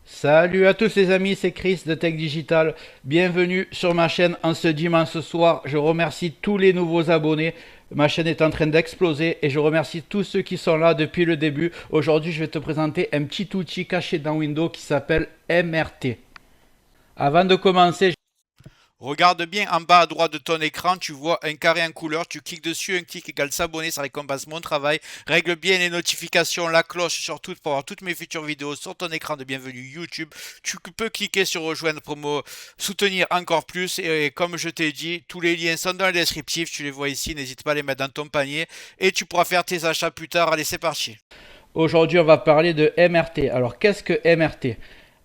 Salut à tous les amis, c'est Chris de Tech Digital. Bienvenue sur ma chaîne en ce dimanche soir. Je remercie tous les nouveaux abonnés. Ma chaîne est en train d'exploser et je remercie tous ceux qui sont là depuis le début. Aujourd'hui, je vais te présenter un petit outil caché dans Windows qui s'appelle MRT. Avant de commencer, regarde bien en bas à droite de ton écran, tu vois un carré en couleur, tu cliques dessus, un clic égale s'abonner, ça récompense mon travail. Règle bien les notifications, la cloche surtout pour avoir toutes mes futures vidéos sur ton écran de bienvenue YouTube. Tu peux cliquer sur rejoindre pour me soutenir encore plus et comme je t'ai dit, tous les liens sont dans le descriptif, tu les vois ici, n'hésite pas à les mettre dans ton panier et tu pourras faire tes achats plus tard. Allez, c'est parti. aujourd'hui, on va parler de MRT. Alors, qu'est-ce que MRT ?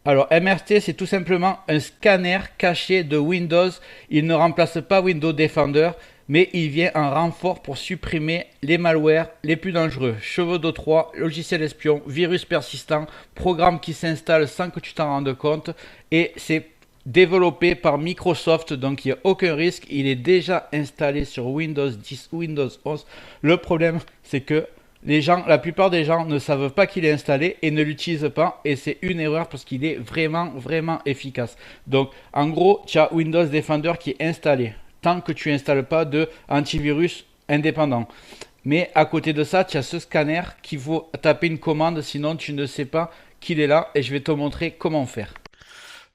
Alors, MRT, c'est tout simplement un scanner caché de Windows. Il ne remplace pas Windows Defender, mais il vient en renfort pour supprimer les malwares les plus dangereux. Cheveux de Troie, logiciels espions, virus persistants, programmes qui s'installent sans que tu t'en rendes compte. Et c'est développé par Microsoft, donc il n'y a aucun risque. Il est déjà installé sur Windows 10 ou Windows 11. Le problème, c'est que la plupart des gens ne savent pas qu'il est installé et ne l'utilisent pas, et c'est une erreur parce qu'il est vraiment efficace. Donc en gros, tu as Windows Defender qui est installé tant que tu n'installes pas de antivirus indépendant. Mais à côté de ça, tu as ce scanner qu'il faut taper une commande, sinon tu ne sais pas qu'il est là, et je vais te montrer comment faire.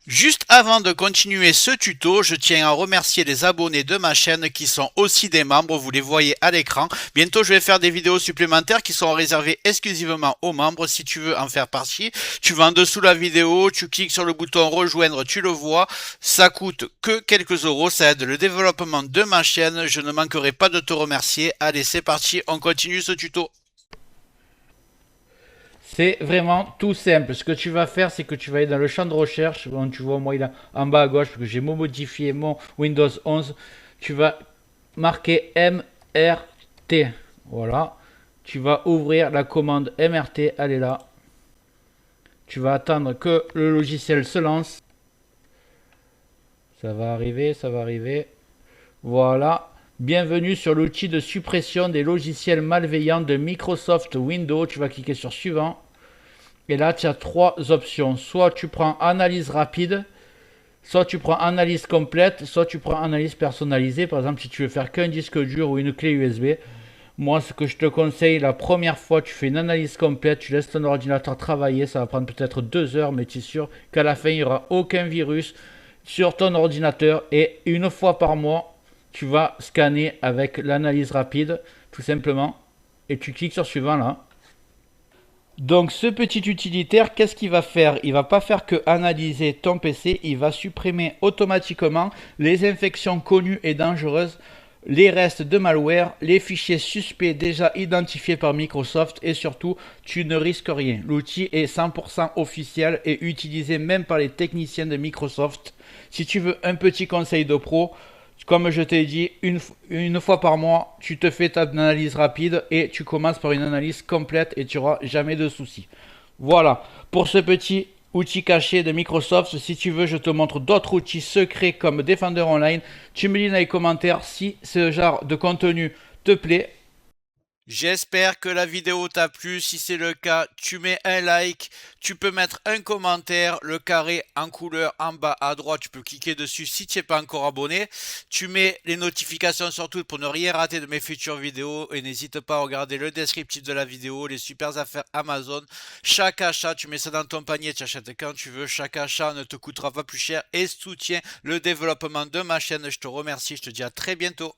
Juste avant de continuer ce tuto, je tiens à remercier les abonnés de ma chaîne qui sont aussi des membres, vous les voyez à l'écran. Bientôt, je vais faire des vidéos supplémentaires qui sont réservées exclusivement aux membres. Si tu veux en faire partie, tu vas en dessous de la vidéo, tu cliques sur le bouton rejoindre, tu le vois. Ça coûte que quelques euros, ça aide le développement de ma chaîne. Je ne manquerai pas de te remercier. Allez, c'est parti, on continue ce tuto. C'est vraiment tout simple. Ce que tu vas faire, c'est que tu vas aller dans le champ de recherche. Bon, tu vois, moi, il est en bas à gauche, parce que j'ai modifié mon Windows 11. Tu vas marquer MRT. Voilà. Tu vas ouvrir la commande MRT. Elle est là. Tu vas attendre que le logiciel se lance. Ça va arriver, ça va arriver. Voilà. Bienvenue sur l'outil de suppression des logiciels malveillants de Microsoft Windows. Tu vas cliquer sur suivant. Et là, tu as trois options. Soit tu prends analyse rapide, soit tu prends analyse complète, soit tu prends analyse personnalisée. Par exemple, si tu veux faire qu'un disque dur ou une clé USB. Moi, ce que je te conseille, la première fois, tu fais une analyse complète, tu laisses ton ordinateur travailler. Ça va prendre peut-être 2 heures, mais tu es sûr qu'à la fin, il n'y aura aucun virus sur ton ordinateur. Et une fois par mois, tu vas scanner avec l'analyse rapide, tout simplement. Et tu cliques sur suivant là. Donc ce petit utilitaire, qu'est-ce qu'il va faire? Il va pas faire que analyser ton PC, il va supprimer automatiquement les infections connues et dangereuses, les restes de malware, les fichiers suspects déjà identifiés par Microsoft, et surtout, tu ne risques rien. L'outil est 100% officiel et utilisé même par les techniciens de Microsoft. Si tu veux un petit conseil de pro, comme je t'ai dit, une fois par mois, tu te fais ta analyse rapide et tu commences par une analyse complète et tu n'auras jamais de soucis. Voilà, pour ce petit outil caché de Microsoft. Si tu veux, je te montre d'autres outils secrets comme Defender Online. Tu me dis dans les commentaires si ce genre de contenu te plaît. J'espère que la vidéo t'a plu. Si c'est le cas, tu mets un like, tu peux mettre un commentaire, le carré en couleur en bas à droite, tu peux cliquer dessus si tu n'es pas encore abonné. Tu mets les notifications surtout pour ne rien rater de mes futures vidéos et n'hésite pas à regarder le descriptif de la vidéo, les super affaires Amazon. Chaque achat, tu mets ça dans ton panier, tu achètes quand tu veux. Chaque achat ne te coûtera pas plus cher et soutient le développement de ma chaîne. Je te remercie, je te dis à très bientôt.